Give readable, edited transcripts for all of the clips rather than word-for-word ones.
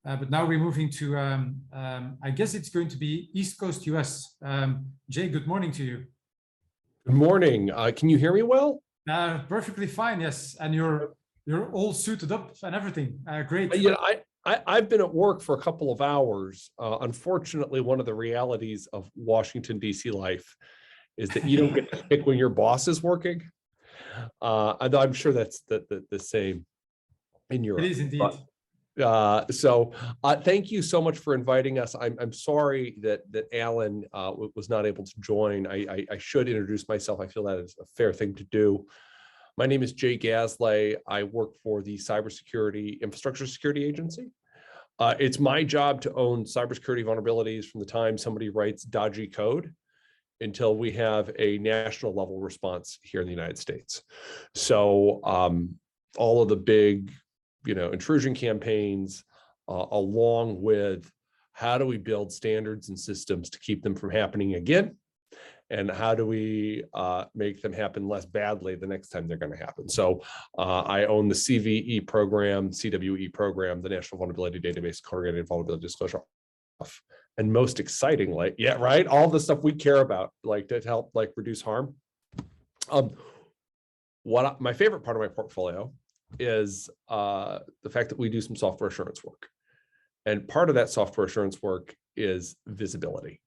but now we're moving to, I guess it's going to be East Coast US. Jay, good morning to you. Good morning. Can you hear me well? Perfectly fine, yes. And you're all suited up and everything. Great. You know, I've been at work for a couple of hours. Unfortunately, one of the realities of Washington, D.C. life is that you don't get to pick when your boss is working. And I'm sure that's the same in Europe. It is indeed. So thank you so much for inviting us. I'm sorry that Alan was not able to join. I should introduce myself. I feel that is a fair thing to do. My name is Jay Gasley. I work for the Cybersecurity Infrastructure Security Agency. It's my job to own cybersecurity vulnerabilities from the time somebody writes dodgy code until we have a national level response here in the United States. So all of the big, intrusion campaigns, along with how do we build standards and systems to keep them from happening again, and how do we make them happen less badly the next time they're going to happen. So I own the CVE program, CWE program, the National Vulnerability Database Coordinated Vulnerability Disclosure. And most excitingly, yeah, right, all the stuff we care about, like to help reduce harm. My favorite part of my portfolio is the fact that we do some software assurance work. And part of that software assurance work is visibility.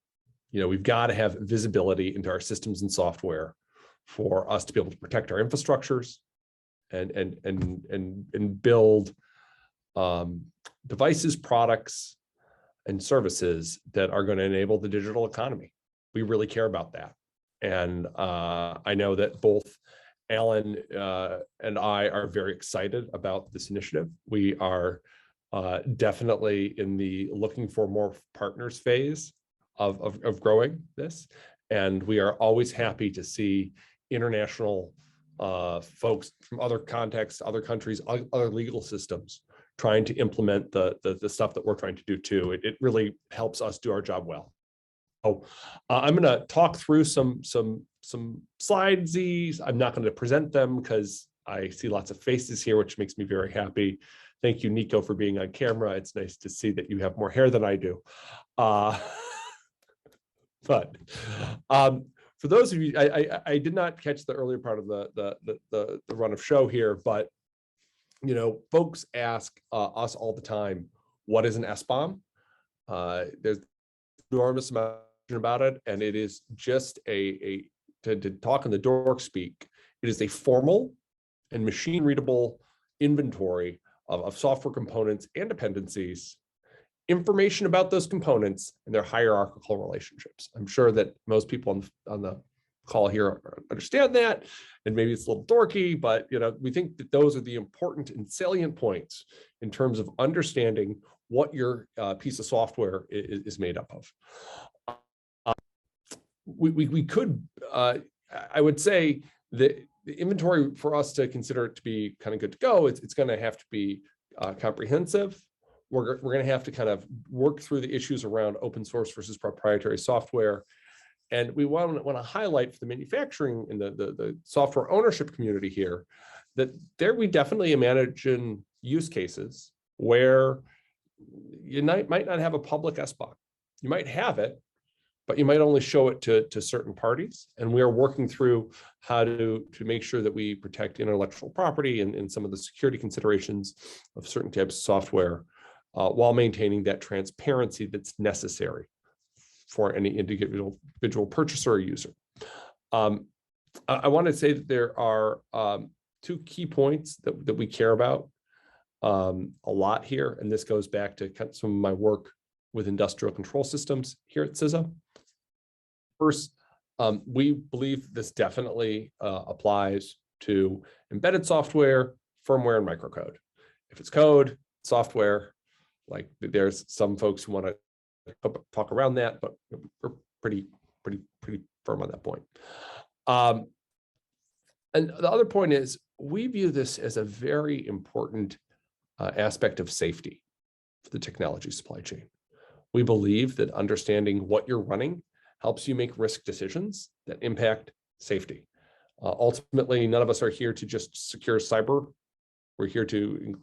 We've got to have visibility into our systems and software for us to be able to protect our infrastructures and build devices, products, and services that are going to enable the digital economy. We really care about that. And I know that both Alan and I are very excited about this initiative. We are definitely in the looking for more partners phase of growing this. And we are always happy to see international folks from other contexts, other countries, other legal systems trying to implement the stuff that we're trying to do too. It really helps us do our job well. So I'm going to talk through some slides. I'm not going to present them because I see lots of faces here, which makes me very happy. Thank you, Nico, for being on camera. It's nice to see that you have more hair than I do. But for those of you, I did not catch the earlier part of the run of show here, but folks ask us all the time, what is an SBOM? There's enormous amount about it, and it is just to talk in the dork speak, it is a formal and machine readable inventory of software components and dependencies, information about those components and their hierarchical relationships. I'm sure that most people on the call here understand that, and maybe it's a little dorky, but we think that those are the important and salient points in terms of understanding what your piece of software is made up of. We could, I would say, the inventory for us to consider it to be kind of good to go, it's going to have to be comprehensive. We're going to have to kind of work through the issues around open source versus proprietary software. And we want to highlight for the manufacturing and the software ownership community here that there we definitely imagine use cases where you might not have a public SBOM. You might have it, but you might only show it to certain parties. And we are working through how to make sure that we protect intellectual property and some of the security considerations of certain types of software while maintaining that transparency that's necessary for any individual purchaser or user. I want to say that there are two key points that we care about a lot here, and this goes back to some of my work with industrial control systems here at CISA. First, we believe this definitely applies to embedded software, firmware, and microcode. If it's code, software, like there's some folks who want to talk around that, but we're pretty firm on that point. And the other point is we view this as a very important aspect of safety for the technology supply chain. We believe that understanding what you're running helps you make risk decisions that impact safety. Ultimately, none of us are here to just secure cyber. We're here to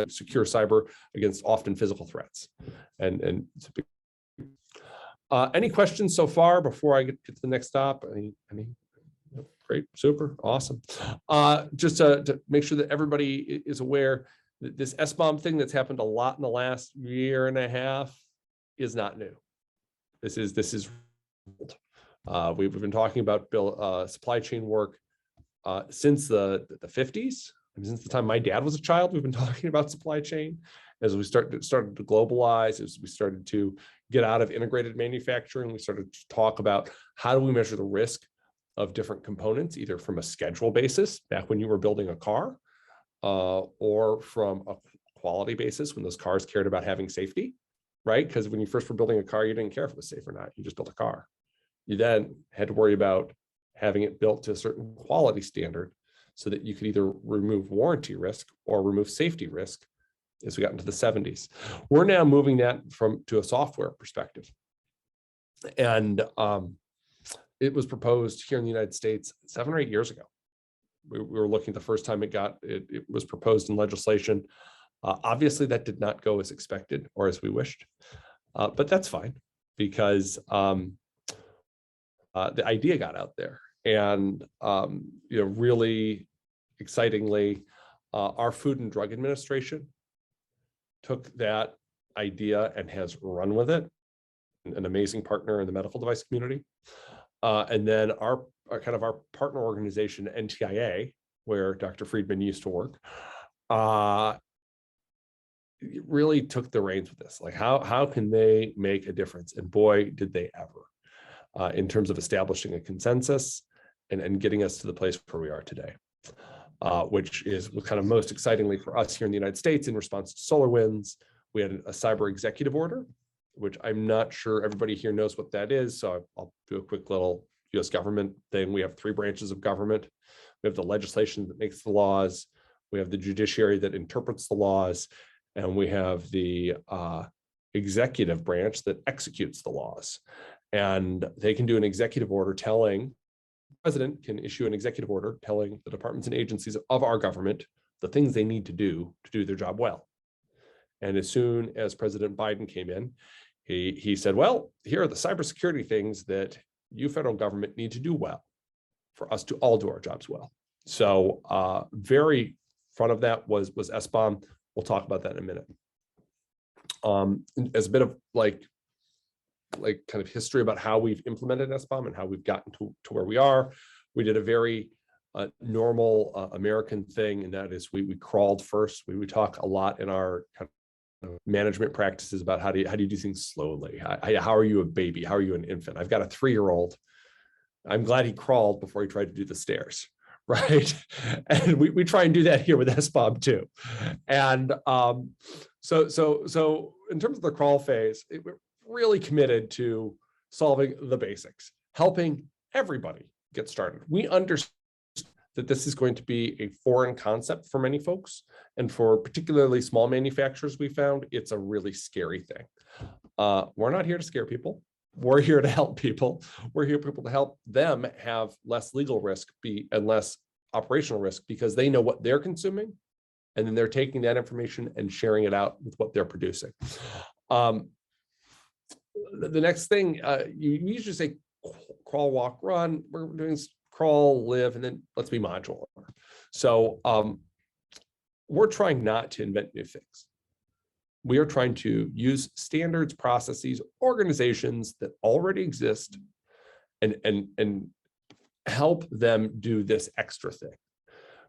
secure cyber against often physical threats. And it's a big, any questions so far before I get to the next stop? Any? Great, super, awesome. Just to make sure that everybody is aware that this SBOM thing that's happened a lot in the last year and a half is not new. This is old. We've been talking about supply chain work since the 50s. I mean, since the time my dad was a child, we've been talking about supply chain. As we started to globalize, as we started to get out of integrated manufacturing, we started to talk about how do we measure the risk of different components, either from a schedule basis, back when you were building a car, or from a quality basis when those cars cared about having safety, right? Because when you first were building a car, you didn't care if it was safe or not. You just built a car. You then had to worry about having it built to a certain quality standard so that you could either remove warranty risk or remove safety risk as we got into the 70s. We're now moving that to a software perspective. And it was proposed here in the United States 7 or 8 years ago. We were looking the first time it was proposed in legislation. Obviously, that did not go as expected or as we wished, but that's fine because the idea got out there. And really excitingly, our Food and Drug Administration took that idea and has run with it. An amazing partner in the medical device community. And then our partner organization, NTIA, where Dr. Friedman used to work, really took the reins with this. Like, how can they make a difference? And boy, did they ever, in terms of establishing a consensus and getting us to the place where we are today, which is kind of most excitingly for us here in the United States in response to SolarWinds. We had a cyber executive order, which I'm not sure everybody here knows what that is. So I'll do a quick little US government thing. We have 3 branches of government. We have the legislation that makes the laws. We have the judiciary that interprets the laws. And we have the executive branch that executes the laws. And they can do an executive order the president can issue an executive order telling the departments and agencies of our government the things they need to do their job well. And as soon as President Biden came in, he said, well, here are the cybersecurity things that you federal government need to do well for us to all do our jobs well. So very front of that was SBOM. We'll talk about that in a minute. As a bit of like kind of history about how we've implemented SBOM and how we've gotten to where we are, we did a very normal American thing, and that is we crawled first. We talk a lot in our kind of management practices about how do you do things slowly. How are you a baby? How are you an infant? I've got a 3-year-old. I'm glad he crawled before he tried to do the stairs, right? And we try and do that here with SBOM too. And so in terms of the crawl phase, we're really committed to solving the basics, helping everybody get started. We understand that this is going to be a foreign concept for many folks. And for particularly small manufacturers, we found it's a really scary thing. We're not here to scare people. We're here to help people. We're here for people to help them have less legal risk and less operational risk because they know what they're consuming. And then they're taking that information and sharing it out with what they're producing. The next thing, you usually say crawl, walk, run. We're doing crawl, live, and then let's be modular. So we're trying not to invent new things. We are trying to use standards, processes, organizations that already exist and help them do this extra thing,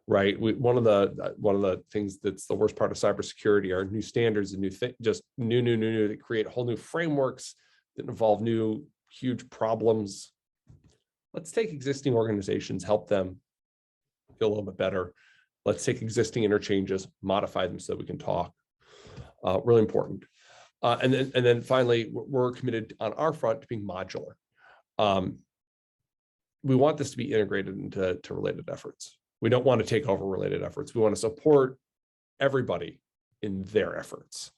right? One of the things that's the worst part of cybersecurity are new standards and new that create whole new frameworks that involve new huge problems. Let's take existing organizations, help them feel a little bit better. Let's take existing interchanges, modify them so that we can talk. Really important. And then finally, we're committed on our front to being modular. We want this to be integrated into related efforts. We don't want to take over related efforts. We want to support everybody in their efforts.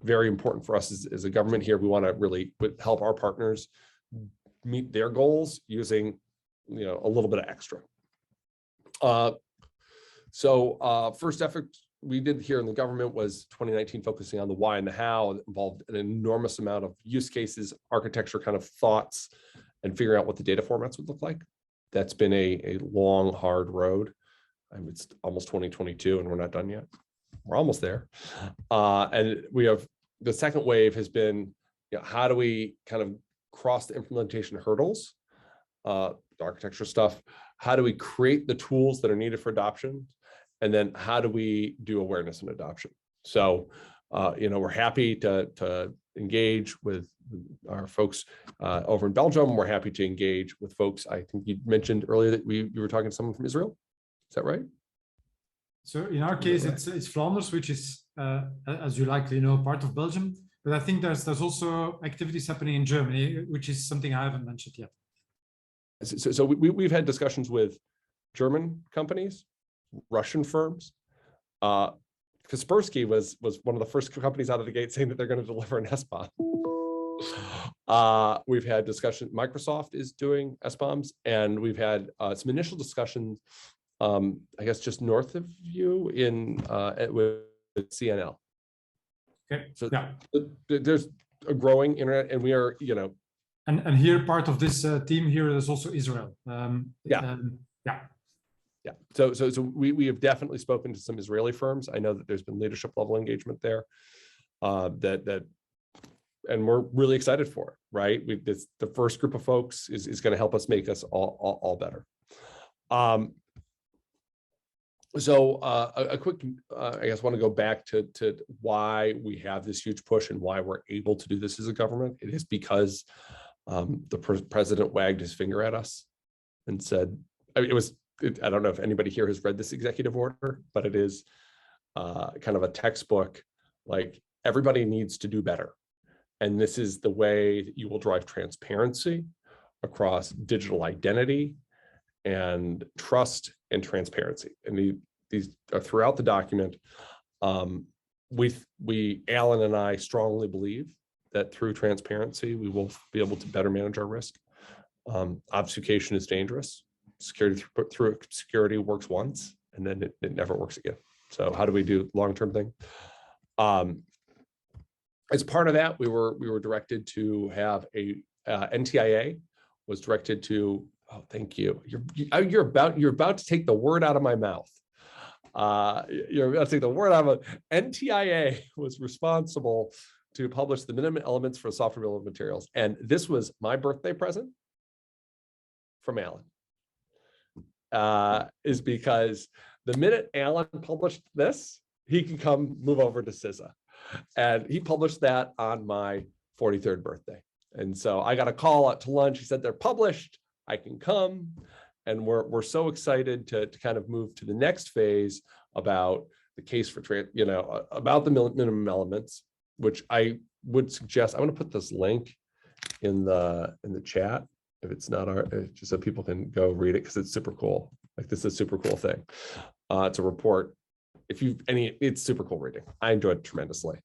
Very important for us as a government here. We want to really help our partners meet their goals using a little bit of extra. So first effort we did here in the government was 2019 focusing on the why and the how. It involved an enormous amount of use cases, architecture kind of thoughts, and figuring out what the data formats would look like. That's been a long, hard road. It's almost 2022 and we're not done yet. We're almost there. And we have the second wave has been, how do we kind of cross the implementation hurdles, the architecture stuff? How do we create the tools that are needed for adoption? And then how do we do awareness and adoption? So, we're happy to engage with our folks over in Belgium. We're happy to engage with folks. I think you mentioned earlier that you were talking to someone from Israel. Is that right? So in our case, it's Flanders, which is, as you likely know, part of Belgium. But I think there's also activities happening in Germany, which is something I haven't mentioned yet. So we've had discussions with German companies, Russian firms. Kaspersky was one of the first companies out of the gate saying that they're going to deliver an SBOM. We've had discussion. Microsoft is doing SBOMs, and we've had some initial discussions. I guess just north of you with CNL. Okay. So yeah, there's a growing internet, and we are, And here, part of this team here is also Israel. Yeah. So we have definitely spoken to some Israeli firms. I know that there's been leadership level engagement there. And we're really excited for it, right? The first group of folks is going to help us make us all better. So a quick, I guess, want to go back to why we have this huge push and why we're able to do this as a government. It is because the president wagged his finger at us and said, I don't know if anybody here has read this executive order, but it is kind of a textbook, like everybody needs to do better. And this is the way that you will drive transparency across digital identity and trust and transparency. And these are throughout the document. Alan and I strongly believe that through transparency, we will be able to better manage our risk. Obfuscation is dangerous. Through security works once, and then it never works again. So how do we do long-term thing? As part of that, we were directed to have a NTIA was directed to. Oh, thank you. You're about to take the word out of my mouth. You're about to take the word out of NTIA was responsible to publish the minimum elements for software bill of materials, and this was my birthday present from Alan. Is because the minute Alan published this, he can move over to CISA. And he published that on my 43rd birthday. And so I got a call out to lunch. He said, they're published, I can come. And we're so excited to kind of move to the next phase about the case for, about the minimum elements, which I would suggest. I'm going to put this link in the chat. If it's not just so people can go read it, because it's super cool. Like, this is a super cool thing. It's a report. It's super cool reading. I enjoyed it tremendously.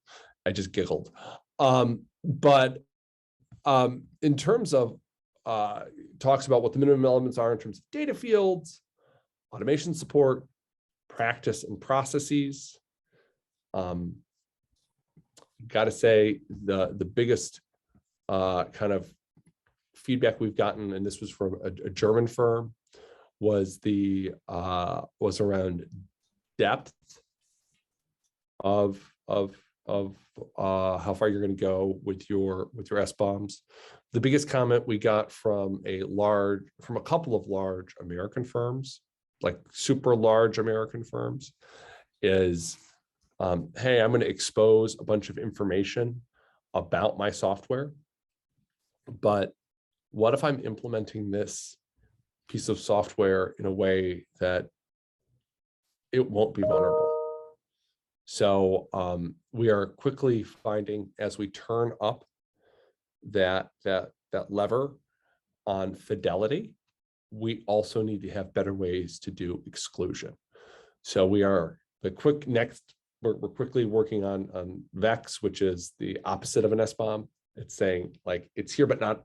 I just giggled. But in terms of talks about what the minimum elements are in terms of data fields, automation support, practice and processes. Got to say the biggest kind of feedback we've gotten, and this was from a German firm, was around depth of how far you're going to go with your SBOMs. The biggest comment we got from a couple of large American firms, like super large American firms, is, hey, I'm going to expose a bunch of information about my software, but what if I'm implementing this piece of software in a way that it won't be vulnerable? So we are quickly finding, as we turn up that lever on fidelity, we also need to have better ways to do exclusion. So we're quickly working on VEX, which is the opposite of an SBOM. It's saying, like, it's here but not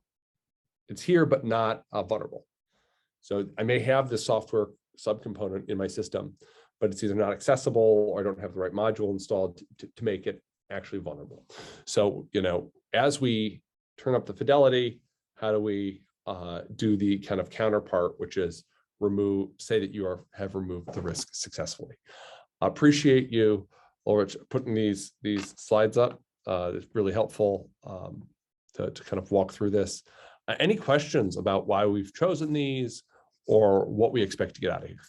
vulnerable. So I may have this software subcomponent in my system, but it's either not accessible or I don't have the right module installed to make it actually vulnerable. So, as we turn up the fidelity, how do we do the kind of counterpart, which is say that you have removed the risk successfully. Appreciate you, Ulrich, putting these slides up. It's really helpful to kind of walk through this. Any questions about why we've chosen these or what we expect to get out of here?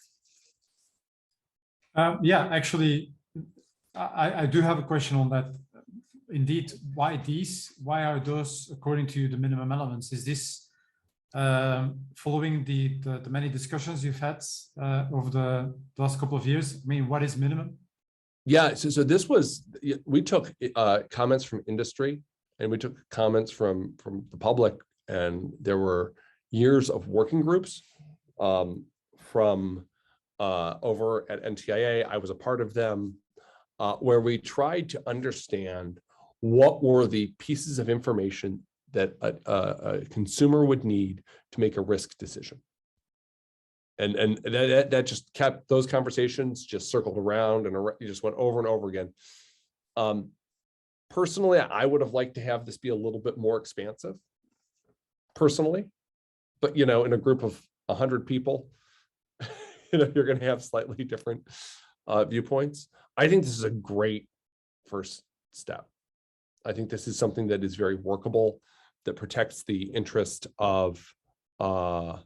Yeah, actually, I do have a question on that. Indeed, why these? Why are those according to the minimum elements? Is this following the many discussions you've had over the last couple of years? I mean, what is minimum? Yeah, so we took comments from industry and we took comments from the public, and there were years of working groups from over at NTIA. I was a part of them, where we tried to understand what were the pieces of information that a consumer would need to make a risk decision. And that just kept, those conversations just circled around and you just went over and over again. Personally, I would have liked to have this be a little bit more expansive, personally, but in a group of 100 people, you're going to have slightly different viewpoints. I think this is a great first step. I think this is something that is very workable, that protects the interest of a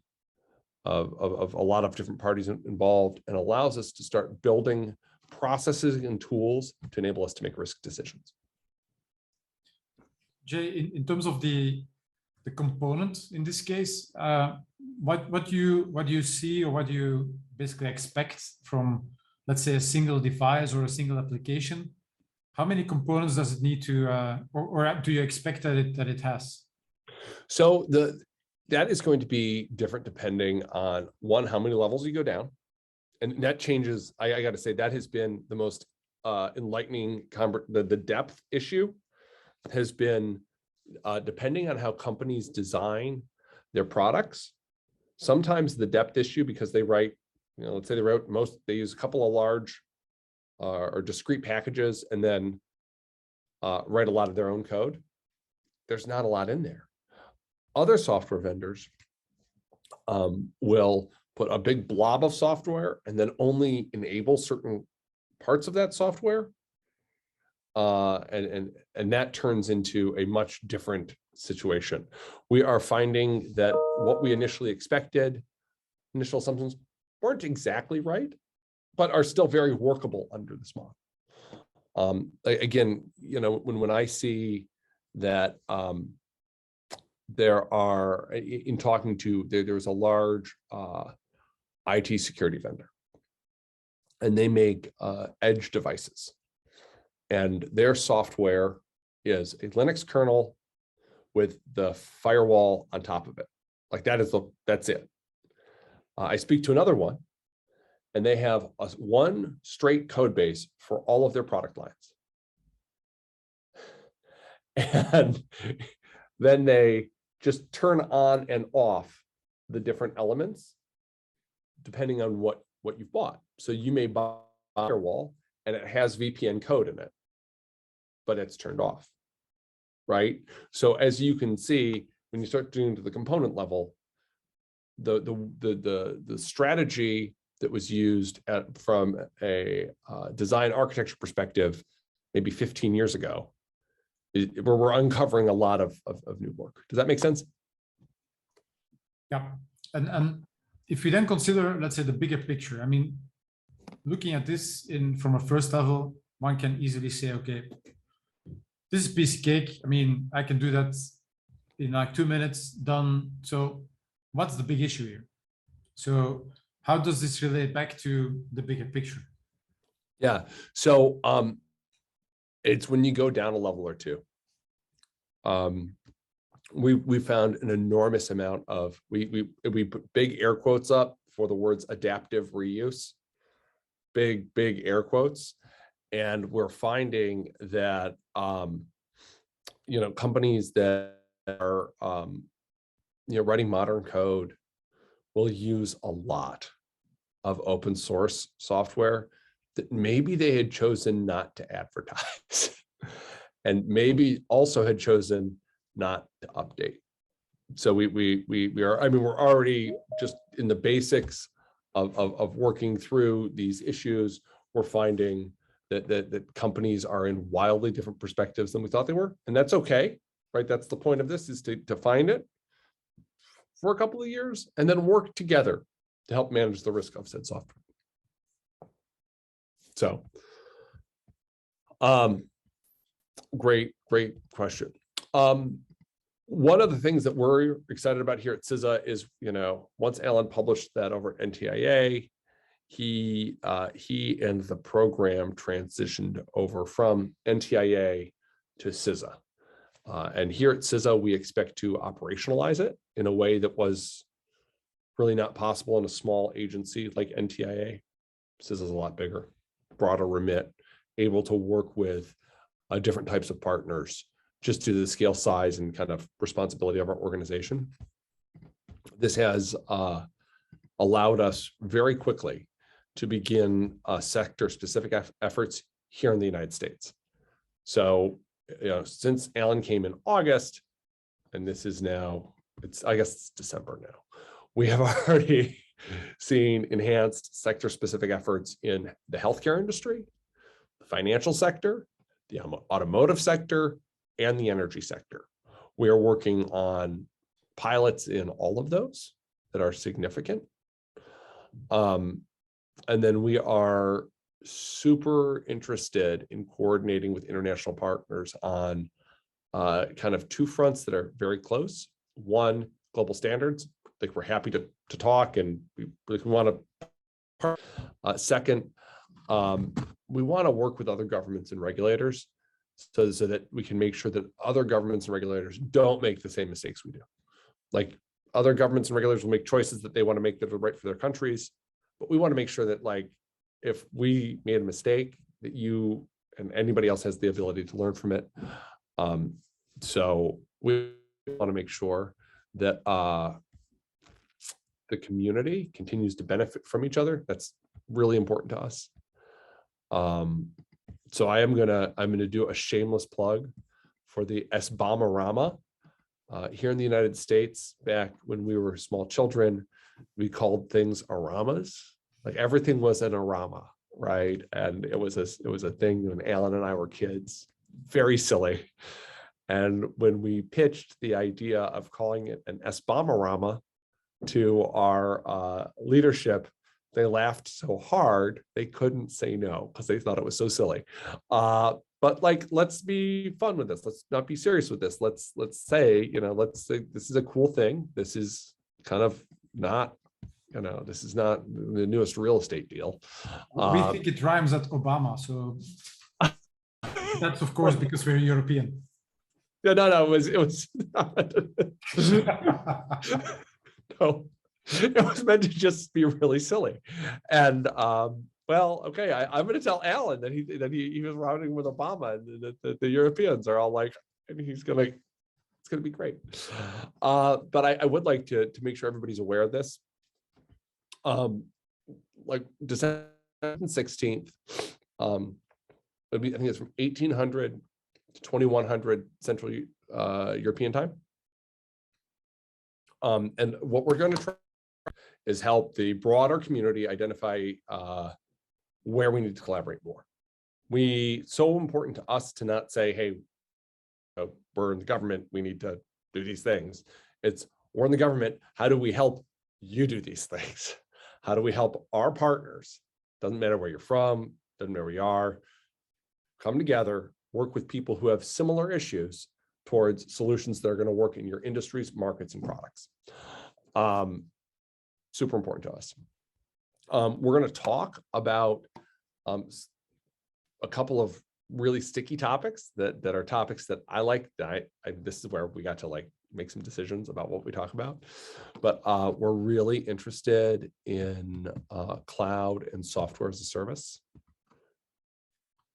lot of different parties involved, and allows us to start building processes and tools to enable us to make risk decisions. Jay, in terms of the component in this case, what do you see, or what do you basically expect from, let's say, a single device or a single application? How many components does it need to, or do you expect that it has? So that is going to be different depending on, one, how many levels you go down. And that changes. I got to say, that has been the most enlightening. The depth issue has been, depending on how companies design their products, sometimes the depth issue, because they write, let's say they use a couple of large or discrete packages and then write a lot of their own code. There's not a lot in there. Other software vendors will put a big blob of software and then only enable certain parts of that software. And that turns into a much different situation. We are finding that what we initially expected, initial assumptions, weren't exactly right, but are still very workable under this model. Again, when I see that there are, in talking to, there's a large IT security vendor, and they make edge devices, and their software is a Linux kernel with the firewall on top of it. Like that's it. I speak to another one, and they have one straight code base for all of their product lines. And then they just turn on and off the different elements depending on what you've bought. So you may buy a firewall and it has VPN code in it, but it's turned off, right? So as you can see, when you start doing to the component level, the strategy that was used from a design architecture perspective, maybe 15 years ago, where we're uncovering a lot of new work. Does that make sense? Yeah, and if we then consider, let's say, the bigger picture, I mean, looking at this from a first level, one can easily say, okay, this is a piece of cake. I mean, I can do that in like 2 minutes, done. So what's the big issue here? So how does this relate back to the bigger picture? Yeah, so it's when you go down a level or two. We found an enormous amount of, we put big air quotes up for the words adaptive reuse, big air quotes. And we're finding that, companies that are, writing modern code will use a lot of open source software that maybe they had chosen not to advertise and maybe also had chosen not to update. So we are, I mean, we're already just in the basics of working through these issues. We're finding that companies are in wildly different perspectives than we thought they were. And that's okay, right? That's the point of this, is to find it for a couple of years and then work together to help manage the risk of said software. So, great question. One of the things that we're excited about here at CISA is, once Alan published that over at NTIA, he and the program transitioned over from NTIA to CISA. And here at CISA, we expect to operationalize it in a way that was really not possible in a small agency like NTIA. CISA is a lot bigger, broader remit, able to work with different types of partners just due to the scale, size, and kind of responsibility of our organization. This has allowed us very quickly to begin sector-specific efforts here in the United States. So, since Alan came in August, and this is now, I guess it's December now, we have already seen enhanced sector-specific efforts in the healthcare industry, the financial sector, the automotive sector, and the energy sector. We are working on pilots in all of those that are significant. And then we are super interested in coordinating with international partners on kind of two fronts that are very close. One, global standards. Like, we're happy to talk, and we want to. Second, we want to work with other governments and regulators so that we can make sure that other governments and regulators don't make the same mistakes we do. Like, other governments and regulators will make choices that they want to make that are right for their countries, but we want to make sure that, like, if we made a mistake, that you and anybody else has the ability to learn from it. So we want to make sure that the community continues to benefit from each other. That's really important to us. So I'm gonna do a shameless plug for the IIoTSBOM. Here in the United States, back when we were small children, we called things aramas. Like, everything was an arama, right? And it was a thing when Alan and I were kids, very silly. And when we pitched the idea of calling it an IIoTSBOM to our leadership, they laughed so hard they couldn't say no because they thought it was so silly. But, like, let's be fun with this. Let's not be serious with this. Let's say, let's say this is a cool thing. This is kind of not, this is not the newest real estate deal. We think it rhymes at Obama, so that's, of course, because we're European. Yeah, no, it was not. No, it was meant to just be really silly. And well, okay, I'm going to tell Alan that he was rounding with Obama, and that the Europeans are all like, and it's going to be great. But I would like to make sure everybody's aware of this. Like, December 16th, I think it's from 1800 to 2100 Central European time. And what we're going to try is help the broader community identify where we need to collaborate more. So important to us to not say, hey, we're in the government, we need to do these things. It's, we're in the government, how do we help you do these things? How do we help our partners? Doesn't matter where you're from, doesn't matter where you are. Come together, work with people who have similar issues towards solutions that are going to work in your industries, markets, and products. Super important to us. We're going to talk about a couple of really sticky topics that are topics that I like. This is where we got to, like, make some decisions about what we talk about. But we're really interested in cloud and software as a service.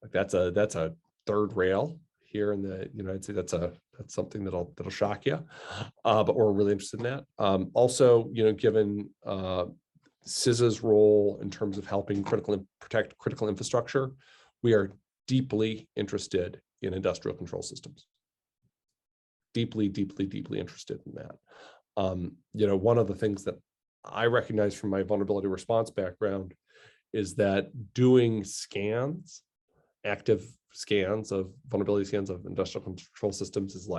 Like, that's a third rail here in the United States. That's something that'll shock you. But we're really interested in that. Also, given CISA's role in terms of helping protect critical infrastructure, we are deeply interested in industrial control systems. Deeply, deeply, deeply interested in that. One of the things that I recognize from my vulnerability response background is that doing scans, active scans of vulnerability scans of industrial control systems is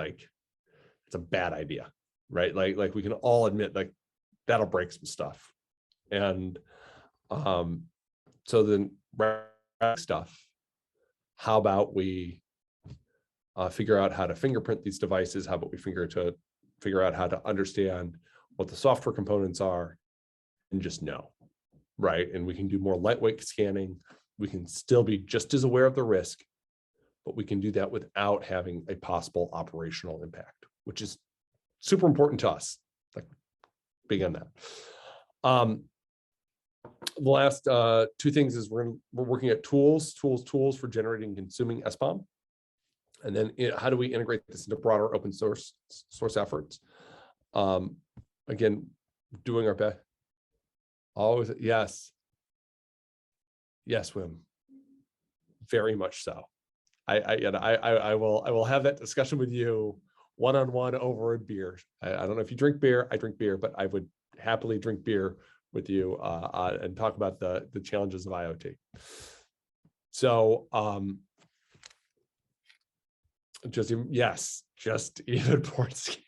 it's a bad idea, right? Like we can all admit that'll break some stuff. And so then stuff, how about we figure out how to fingerprint these devices? How about we figure out how to understand what the software components are and just know, right? And we can do more lightweight scanning. We can still be just as aware of the risk, but we can do that without having a possible operational impact, which is super important to us, big on that. The last two things is we're working at tools for generating and consuming SBOM. And then how do we integrate this into broader open source efforts? Again, doing our best. Always, yes, Wim, very much so. I will have that discussion with you one-on-one over a beer. I don't know if you drink beer. I drink beer, but I would happily drink beer with you and talk about the challenges of IoT. So just even port scans.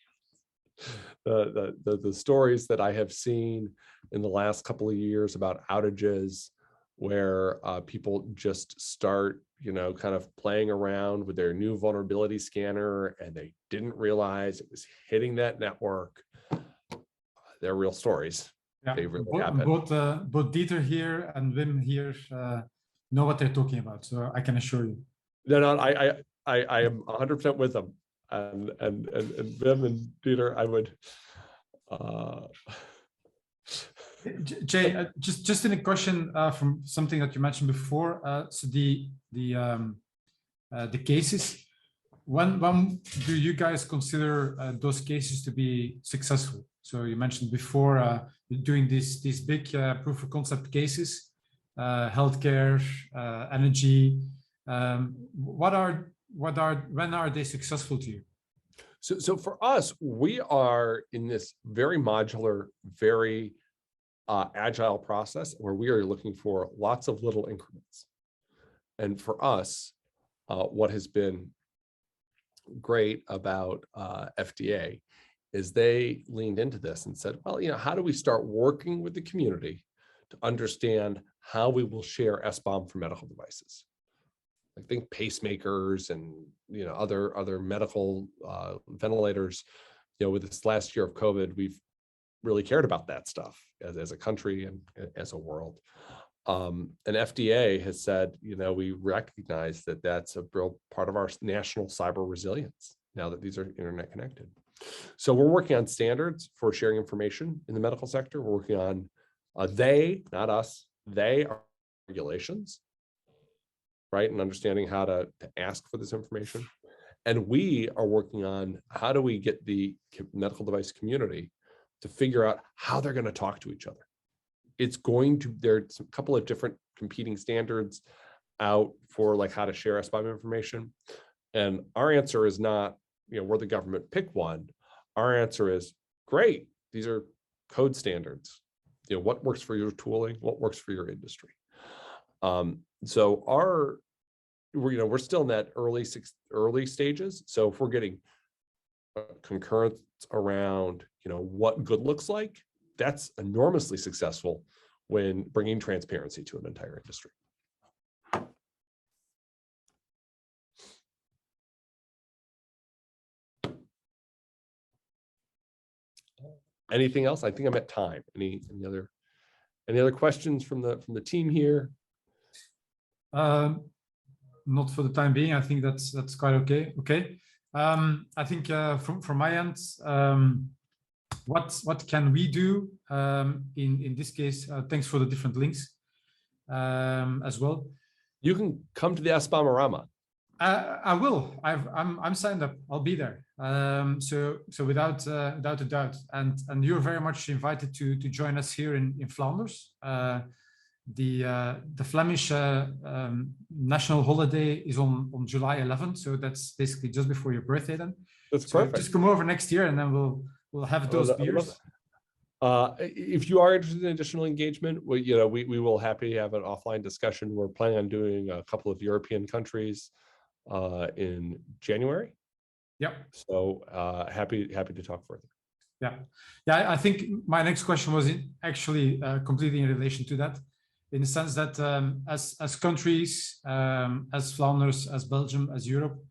The stories that I have seen in the last couple of years about outages where people just start, kind of playing around with their new vulnerability scanner and they didn't realize it was hitting that network. They're real stories. Yeah, they really happen. Both Dieter here and Wim here know what they're talking about, so I can assure you. No, I am 100% with them, and Wim and Dieter, I would. Jay, just in a question from something that you mentioned before. So the cases, when do you guys consider those cases to be successful? So you mentioned before doing these big proof of concept cases, healthcare, energy. When are they successful to you? So for us, we are in this very modular, very agile process where we are looking for lots of little increments. And for us, what has been great about FDA is they leaned into this and said, well, how do we start working with the community to understand how we will share SBOM for medical devices? I think pacemakers and other medical ventilators. With this last year of COVID, we've really cared about that stuff as a country and as a world. And FDA has said, we recognize that that's a real part of our national cyber resilience now that these are internet connected. So we're working on standards for sharing information in the medical sector. We're working on they, not us, they are regulations, right? And understanding how to ask for this information. And we are working on how do we get the medical device community to figure out how they're going to talk to each other. There's a couple of different competing standards out for how to share SBOM information. And our answer is not, we're the government, pick one. Our answer is, great, these are code standards. What works for your tooling, what works for your industry. So we're still in that early stages. So if we're getting concurrence around, what good looks like, that's enormously successful when bringing transparency to an entire industry. Anything else? I think I'm at time. Any other questions from the team here? Not for the time being. I think that's quite okay. Okay. I think from my end, what can we do in this case? Thanks for the different links as well. You can come to the SBOM-orama. I will. I'm signed up. I'll be there. So without a doubt. And you're very much invited to join us here in Flanders. The Flemish national holiday is on July 11th, so that's basically just before your birthday. Then That's so perfect. just come over next year, and then we'll have those beers. If you are interested in additional engagement, we will happy have an offline discussion. We're planning on doing a couple of European countries in January. Yep. So happy to talk further. Yeah. I think my next question was actually completely in relation to that, in the sense that as countries, as Flanders, as Belgium, as Europe,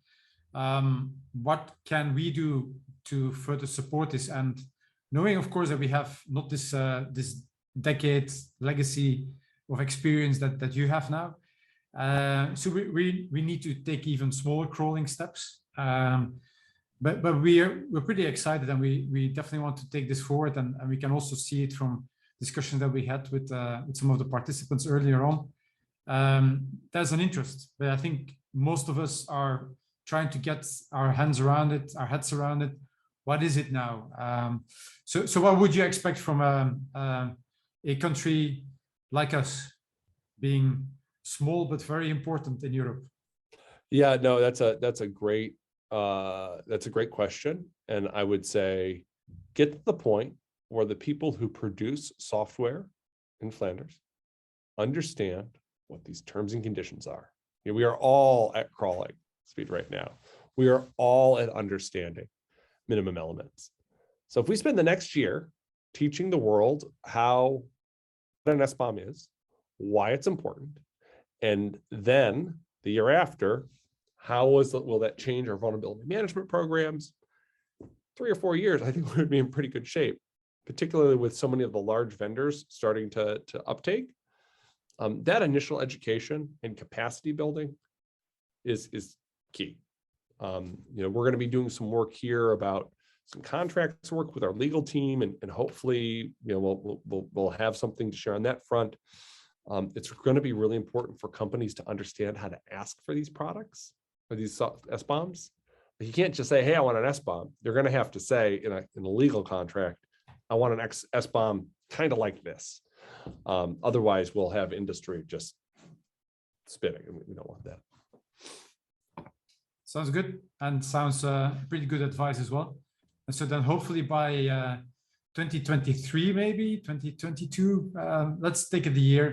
what can we do to further support this? And knowing, of course, that we have not this this decade legacy of experience that you have now, so we need to take even smaller crawling steps. But we're pretty excited, and we definitely want to take this forward, and we can also see it from discussions that we had with some of the participants earlier on. There's an interest, but I think most of us are trying to get our hands around it, our heads around it. What is it now? So what would you expect from a country like us, being small but very important in Europe? Yeah, no, that's a great question, and I would say get to the point where the people who produce software in Flanders understand what these terms and conditions are. We are all at crawling speed right now. We are all at understanding minimum elements. So if we spend the next year teaching the world how an SBOM is, why it's important, and then the year after, how will that change our vulnerability management programs? 3 or 4 years, I think we would be in pretty good shape, particularly with so many of the large vendors starting to uptake. That initial education and capacity building is key. We're going to be doing some work here about some contracts work with our legal team, and hopefully, we'll have something to share on that front. It's going to be really important for companies to understand how to ask for these products or these SBOMs. You can't just say, "Hey, I want an SBOM." You're going to have to say in a legal contract, "I want an SBOM kind of like this." Otherwise, we'll have industry just spinning, and we don't want that. Sounds good, and sounds pretty good advice as well. And so then hopefully by 2023, maybe 2022, let's take it the year.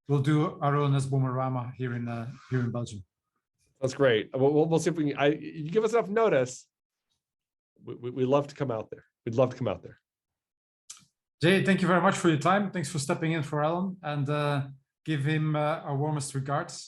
We'll do our own SBOM-orama here in Belgium. That's great. We'll see if we can. You give us enough notice. We love to come out there. We'd love to come out there. Jay, thank you very much for your time. Thanks for stepping in for Alan, and give him our warmest regards.